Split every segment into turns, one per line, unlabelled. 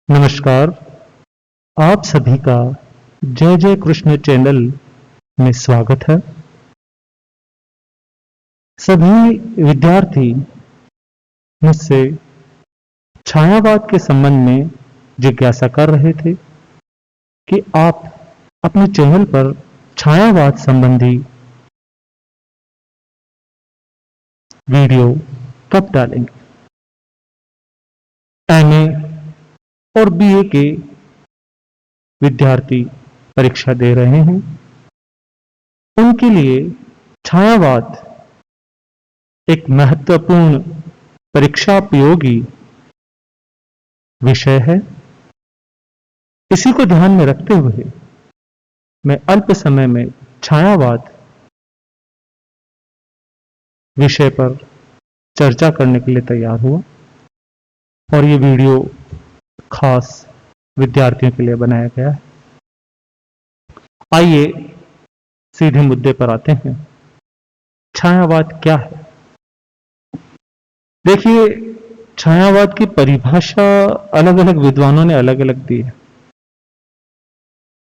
नमस्कार। आप सभी का जय जय कृष्ण चैनल में स्वागत है। सभी विद्यार्थी मुझसे छायावाद के संबंध में जिज्ञासा कर रहे थे कि आप अपने चैनल पर छायावाद संबंधी वीडियो कब डालेंगे। एमए और बीए के विद्यार्थी परीक्षा दे रहे हैं, उनके लिए छायावाद एक महत्वपूर्ण परीक्षापयोगी विषय है। इसी को ध्यान में रखते हुए मैं अल्प समय में छायावाद विषय पर चर्चा करने के लिए तैयार हुआ और ये वीडियो खास विद्यार्थियों के लिए बनाया गया है। आइए सीधे मुद्दे पर आते हैं। छायावाद क्या है? देखिए, छायावाद की परिभाषा अलग अलग विद्वानों ने अलग अलग दी है,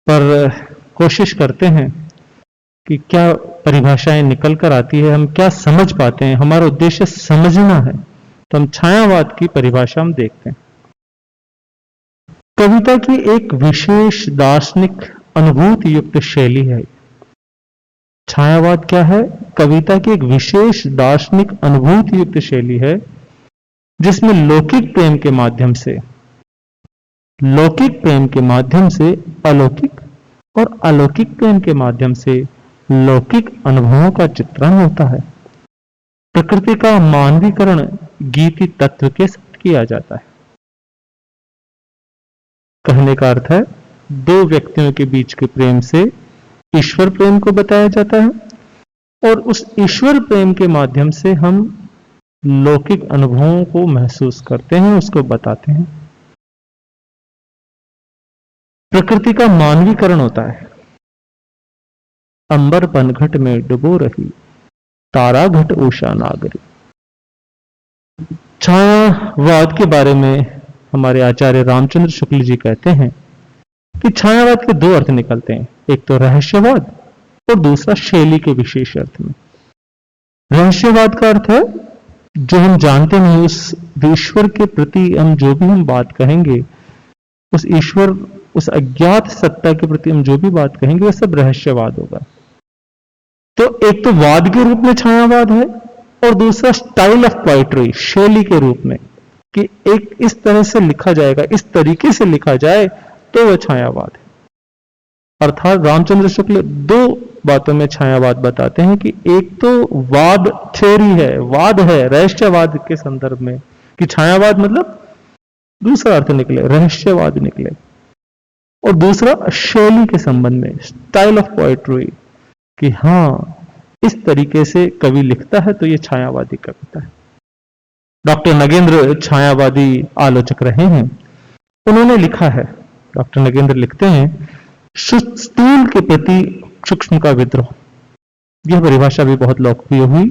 पर कोशिश करते हैं कि क्या परिभाषाएं निकल कर आती है, हम क्या समझ पाते हैं। हमारा उद्देश्य समझना है, तो हम छायावाद की परिभाषा हम देखते हैं। कविता की एक विशेष दार्शनिक अनुभूति युक्त शैली है। छायावाद क्या है? कविता की एक विशेष दार्शनिक अनुभूति युक्त शैली है, जिसमें लौकिक प्रेम के माध्यम से अलौकिक और अलौकिक प्रेम के माध्यम से लौकिक अनुभवों का चित्रण होता है। प्रकृति का मानवीकरण गीति तत्व के साथ किया जाता है। कहने का अर्थ है, दो व्यक्तियों के बीच के प्रेम से ईश्वर प्रेम को बताया जाता है और उस ईश्वर प्रेम के माध्यम से हम लौकिक अनुभवों को महसूस करते हैं, उसको बताते हैं। प्रकृति का मानवीकरण होता है। अंबर पनघट में डुबो रही, तारा घट उषा नागरी। छायावाद के बारे में हमारे आचार्य रामचंद्र शुक्ल जी कहते हैं कि छायावाद के दो अर्थ निकलते हैं, एक तो रहस्यवाद और दूसरा शैली के विशेष अर्थ में। रहस्यवाद का अर्थ है जो हम जानते नहीं, उस ईश्वर के प्रति हम जो भी हम बात कहेंगे, उस ईश्वर, उस अज्ञात सत्ता के प्रति हम जो भी बात कहेंगे, वह सब रहस्यवाद होगा। तो एक तो वाद के रूप में छायावाद है और दूसरा स्टाइल ऑफ पोएट्री, शैली के रूप में, कि एक इस तरह से लिखा जाएगा, इस तरीके से लिखा जाए तो वह छायावाद है। अर्थात रामचंद्र शुक्ल दो बातों में छायावाद बताते हैं कि एक तो वाद थ्योरी है, वाद है रहस्यवाद के संदर्भ में, कि छायावाद मतलब दूसरा अर्थ निकले, रहस्यवाद निकले, और दूसरा शैली के संबंध में, स्टाइल ऑफ पोएट्री, कि हां इस तरीके से कवि लिखता है तो यह छायावादी कविता है। डॉक्टर नगेंद्र छायावादी आलोचक रहे हैं। उन्होंने लिखा है, डॉक्टर नगेंद्र लिखते हैं, स्थूल के प्रति सूक्ष्म का विद्रोह। यह परिभाषा भी बहुत लोकप्रिय हुई।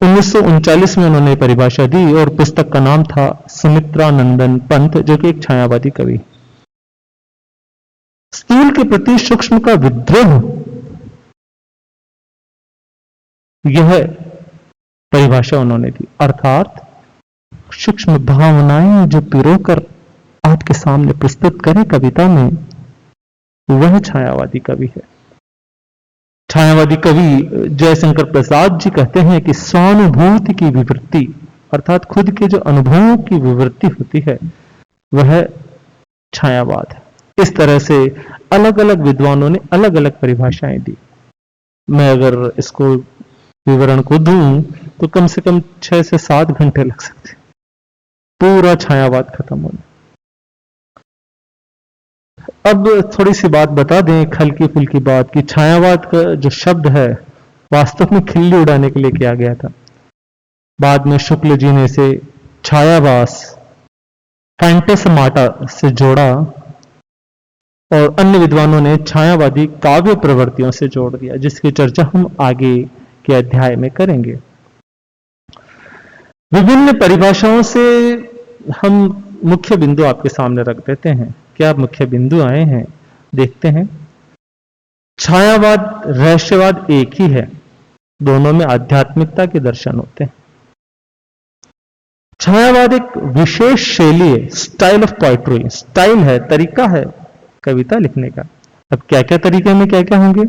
1939 में उन्होंने परिभाषा दी और पुस्तक का नाम था सुमित्रानंदन पंत, जो कि एक छायावादी कवि। स्थूल के प्रति सूक्ष्म का विद्रोह, यह परिभाषा उन्होंने दी। अर्थात सूक्ष्म भावनाएं जो पिरोकर आपके सामने प्रस्तुत करें कविता में, वह छायावादी कवि है। छायावादी कवि जयशंकर प्रसाद जी कहते हैं कि स्वानुभूति की विवृत्ति, अर्थात खुद के जो अनुभवों की विवृत्ति होती है, वह छायावाद है। इस तरह से अलग अलग विद्वानों ने अलग अलग परिभाषाएं दी। मैं अगर इसको विवरण को दूं तो कम से कम 6 से 7 घंटे लग सकते, पूरा छायावाद खत्म होने। अब थोड़ी सी बात बता दें, हल्की फुल्की बात, कि छायावाद का जो शब्द है वास्तव में खिल्ली उड़ाने के लिए किया गया था। बाद में शुक्ल जी ने इसे छायावास, फैंटेसमाटा से जोड़ा और अन्य विद्वानों ने छायावादी काव्य प्रवृत्तियों से जोड़ दिया, जिसकी चर्चा हम आगे के अध्याय में करेंगे। विभिन्न परिभाषाओं से हम मुख्य बिंदु आपके सामने रख देते हैं। क्या मुख्य बिंदु आए हैं, देखते हैं। छायावाद रहस्यवाद एक ही है, दोनों में आध्यात्मिकता के दर्शन होते हैं। छायावाद एक विशेष शैली है, स्टाइल ऑफ पोइट्री, स्टाइल है, तरीका है कविता लिखने का। अब क्या क्या तरीके में क्या क्या होंगे,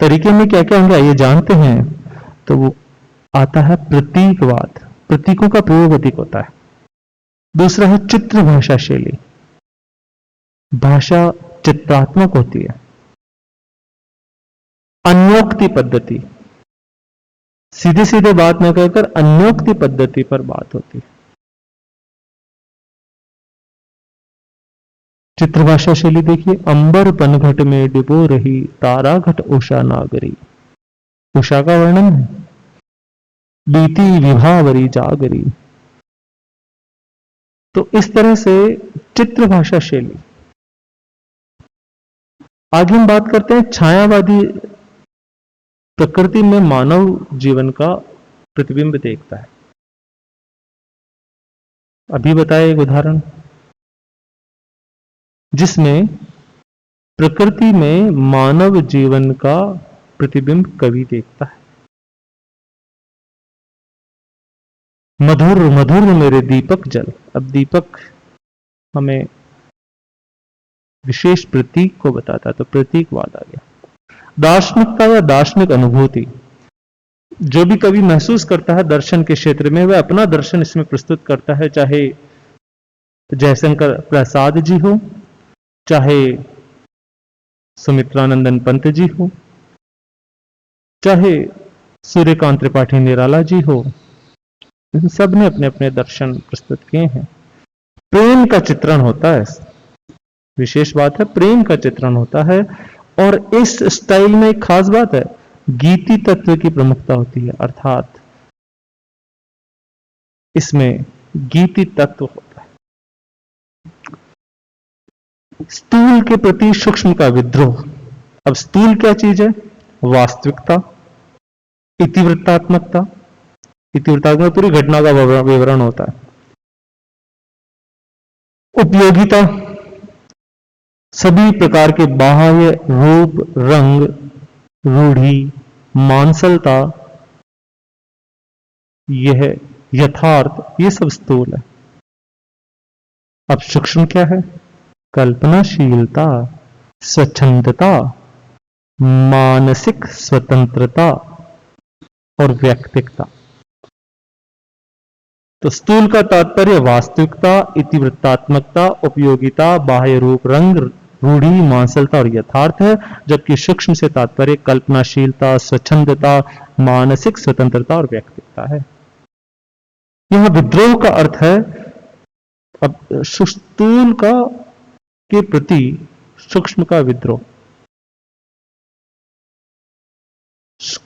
तरीके में क्या क्या होंगे आइए जानते हैं। तो वो आता है प्रतीकवाद, प्रतीकों का प्रयोग अधिक होता है। दूसरा है चित्र भाषा शैली, भाषा चित्रात्मक होती है। अन्योक्ति पद्धति, सीधे सीधे बात न कहकर अन्योक्ति पद्धति पर बात होती है। चित्रभाषा शैली देखिए, अंबर पनघट में डुबो रही तारा घट उषा नागरी, उषा का वर्णन है। बीती विभावरी जागरी, तो इस तरह से चित्रभाषा शैली। आगे हम बात करते हैं छायावादी प्रकृति में मानव जीवन का प्रतिबिंब देखता है। अभी बताया एक उदाहरण जिसमें प्रकृति में मानव जीवन का प्रतिबिंब कवि देखता है। मधुर मधुर मेरे दीपक जल, अब दीपक हमें विशेष प्रतीक को बताता है, तो प्रतीकवाद आ गया। दार्शनिकता या दार्शनिक अनुभूति, जो भी कवि महसूस करता है दर्शन के क्षेत्र में, वह अपना दर्शन इसमें प्रस्तुत करता है, चाहे जयशंकर प्रसाद जी हो, चाहे सुमित्रानंदन पंत जी हो, चाहे सूर्यकांत त्रिपाठी निराला जी हो, इन सब ने अपने अपने दर्शन प्रस्तुत किए हैं। प्रेम का चित्रण होता है, विशेष बात है, प्रेम का चित्रण होता है। और इस स्टाइल में एक खास बात है, गीति तत्व की प्रमुखता होती है, अर्थात इसमें गीति तत्व होता है। स्थूल के प्रति सूक्ष्म का विद्रोह। अब स्थूल क्या चीज है, वास्तविकता, इतिवृत्तात्मकता, इतिवृत्तात्मक पूरी घटना का विवरण होता है। उपयोगिता, सभी प्रकार के बाह्य रूप रंग रूढ़ी मांसलता, यह यथार्थ, ये सब स्थूल है। अब सूक्ष्म क्या है, कल्पनाशीलता, स्वच्छंदता, मानसिक स्वतंत्रता और व्यक्तिकता। तो स्थूल का तात्पर्य वास्तविकता, इतिवृत्तात्मकता, उपयोगिता, बाह्य रूप रंग रूढ़ी मांसलता और यथार्थ है, जबकि सूक्ष्म से तात्पर्य कल्पनाशीलता, स्वच्छंदता, मानसिक स्वतंत्रता और व्यक्तिकता है। यह विद्रोह का अर्थ है, अब स्थूल का के प्रति सूक्ष्म का विद्रोह।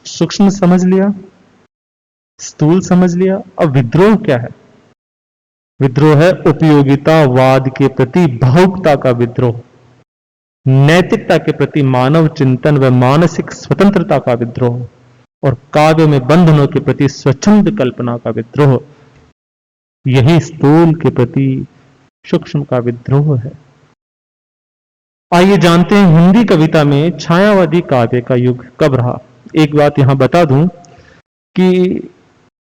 सूक्ष्म समझ लिया, स्थूल समझ लिया, अब विद्रोह क्या है। विद्रोह है उपयोगितावाद के प्रति भावुकता का विद्रोह, नैतिकता के प्रति मानव चिंतन व मानसिक स्वतंत्रता का विद्रोह, और काव्य में बंधनों के प्रति स्वच्छंद कल्पना का विद्रोह। यही स्थूल के प्रति सूक्ष्म का विद्रोह है। आइए जानते हैं हिंदी कविता में छायावादी काव्य का युग कब रहा। एक बात यहां बता दूं कि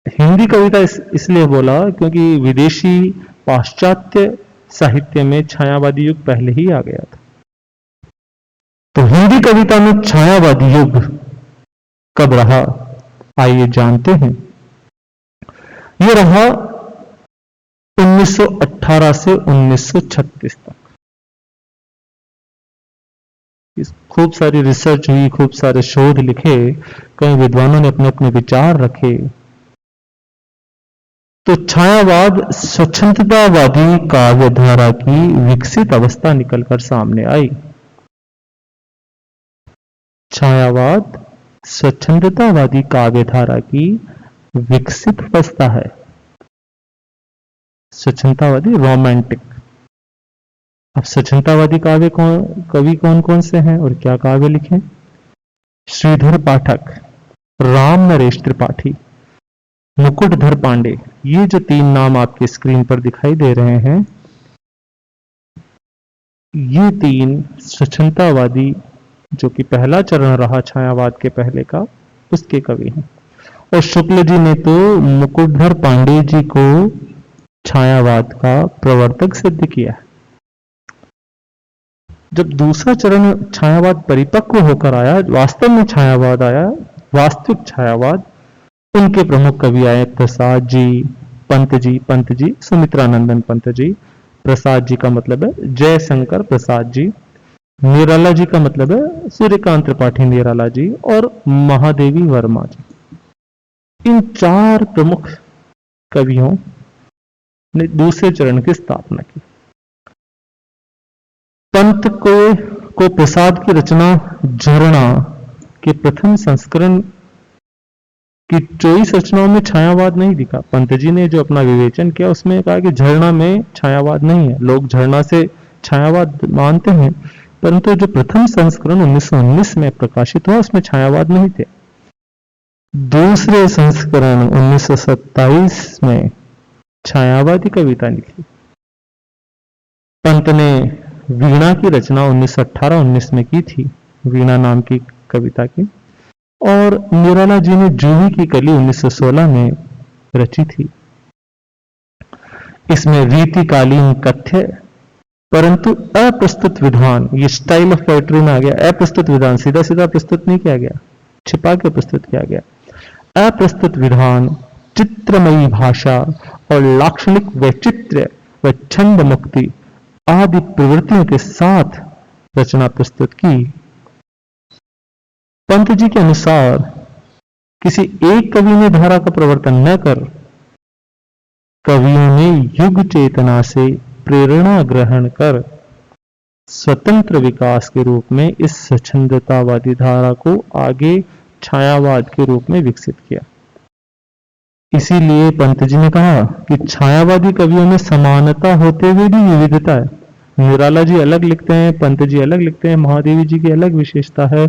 हिंदी कविता इसलिए बोला क्योंकि विदेशी पाश्चात्य साहित्य में छायावादी युग पहले ही आ गया था। तो हिंदी कविता में छायावादी युग कब रहा, आइए जानते हैं। यह रहा 1918 से 1936 तक। खूब सारी रिसर्च हुई, खूब सारे शोध लिखे, कई विद्वानों ने अपने अपने विचार रखे। तो छायावाद स्वच्छंदतावादी काव्य धारा की विकसित अवस्था निकलकर सामने आई। छायावाद स्वच्छंदतावादी काव्य धारा की विकसित अवस्था है। स्वच्छंदतावादी रोमांटिक। अब स्वच्छंदतावादी काव्य कवि कौन कौन से हैं और क्या काव्य लिखे। श्रीधर पाठक, राम नरेश त्रिपाठी, मुकुटधर पांडे, ये जो 3 नाम आपके स्क्रीन पर दिखाई दे रहे हैं, ये 3 स्वच्छंदतावादी जो कि पहला चरण रहा छायावाद के पहले का, उसके कवि हैं। और शुक्ल जी ने तो मुकुटधर पांडे जी को छायावाद का प्रवर्तक सिद्ध किया। जब दूसरा चरण छायावाद परिपक्व होकर आया, वास्तव में छायावाद आया, वास्तविक छायावाद, उनके प्रमुख कवि आए प्रसाद जी, पंत जी, सुमित्रानंदन पंत जी। प्रसाद जी का मतलब है जयशंकर प्रसाद जी, निराला जी का मतलब है सूर्यकांत त्रिपाठी निराला जी, और महादेवी वर्मा जी। इन 4 प्रमुख कवियों ने दूसरे चरण की स्थापना की। पंत को प्रसाद की रचना झरना के प्रथम संस्करण की 24 रचनाओं में छायावाद नहीं दिखा। पंत जी ने जो अपना विवेचन किया उसमें कहा कि झरना में छायावाद नहीं है। लोग झरना से छायावाद मानते हैं, परंतु जो प्रथम संस्करण 1919 में प्रकाशित हुआ उसमें छायावाद नहीं थे। दूसरे संस्करण 1927 में छायावादी कविता निकली। पंत ने वीणा की रचना 1918-19 में की थी, वीणा नाम की कविता की, और निराला जी ने जूही की कली 1916 में रची थी। इसमें रीतिकालीन कथ्य परंतु अप्रस्तुत विधान, ये स्टाइल ऑफ पोएट्री में आ गया। अप्रस्तुत विधान, सीधा सीधा प्रस्तुत नहीं किया गया, छिपा के प्रस्तुत किया गया। अप्रस्तुत विधान, चित्रमयी भाषा और लाक्षणिक वैचित्र्य व छंद मुक्ति आदि प्रवृत्तियों के साथ रचना प्रस्तुत की। पंत जी के अनुसार किसी एक कवि ने धारा का प्रवर्तन न कर, कवियों ने युग चेतना से प्रेरणा ग्रहण कर स्वतंत्र विकास के रूप में इस स्वच्छंदतावादी धारा को आगे छायावाद के रूप में विकसित किया। इसीलिए पंत जी ने कहा कि छायावादी कवियों में समानता होते हुए भी विविधता है। निराला जी अलग लिखते हैं, पंत जी अलग लिखते हैं, महादेवी जी की अलग विशेषता है,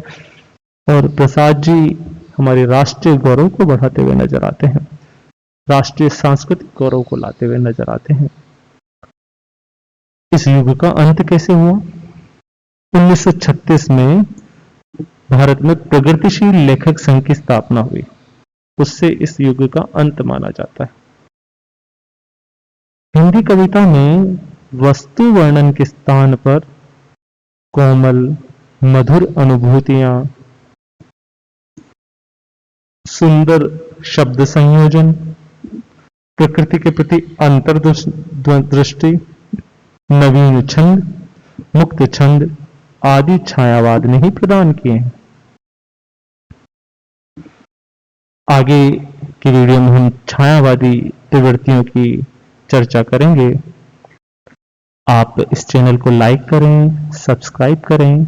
और प्रसाद जी हमारे राष्ट्रीय गौरव को बढ़ाते हुए नजर आते हैं, राष्ट्रीय सांस्कृतिक गौरव को लाते हुए नजर आते हैं। इस युग का अंत कैसे हुआ? 1936 में भारत में प्रगतिशील लेखक संघ की स्थापना हुई, उससे इस युग का अंत माना जाता है। हिंदी कविता में वस्तु वर्णन के स्थान पर कोमल मधुर अनुभूतियां, सुंदर शब्द संयोजन, प्रकृति के प्रति अंतर्दृष्टि, नवीन छंद, मुक्त छंद आदि छायावाद ने ही प्रदान किए हैं। आगे की वीडियो में हम छायावादी प्रवृत्तियों की चर्चा करेंगे। आप इस चैनल को लाइक करें, सब्सक्राइब करें,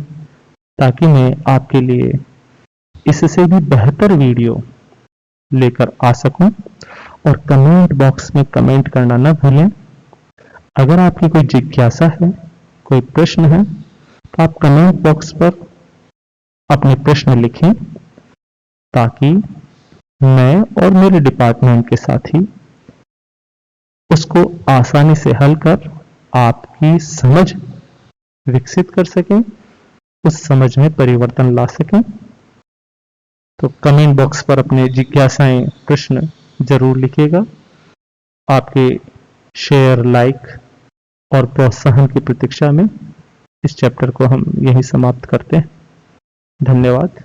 ताकि मैं आपके लिए इससे भी बेहतर वीडियो लेकर आ सकूं। और कमेंट बॉक्स में कमेंट करना न भूलें। अगर आपकी कोई जिज्ञासा है, कोई प्रश्न है, तो आप कमेंट बॉक्स पर अपने प्रश्न लिखें, ताकि मैं और मेरे डिपार्टमेंट के साथी उसको आसानी से हल कर आपकी समझ विकसित कर सकें, उस समझ में परिवर्तन ला सकें। तो कमेंट बॉक्स पर अपने जिज्ञासाएं, प्रश्न जरूर लिखिएगा। आपके शेयर, लाइक और प्रोत्साहन की प्रतीक्षा में इस चैप्टर को हम यहीं समाप्त करते हैं। धन्यवाद।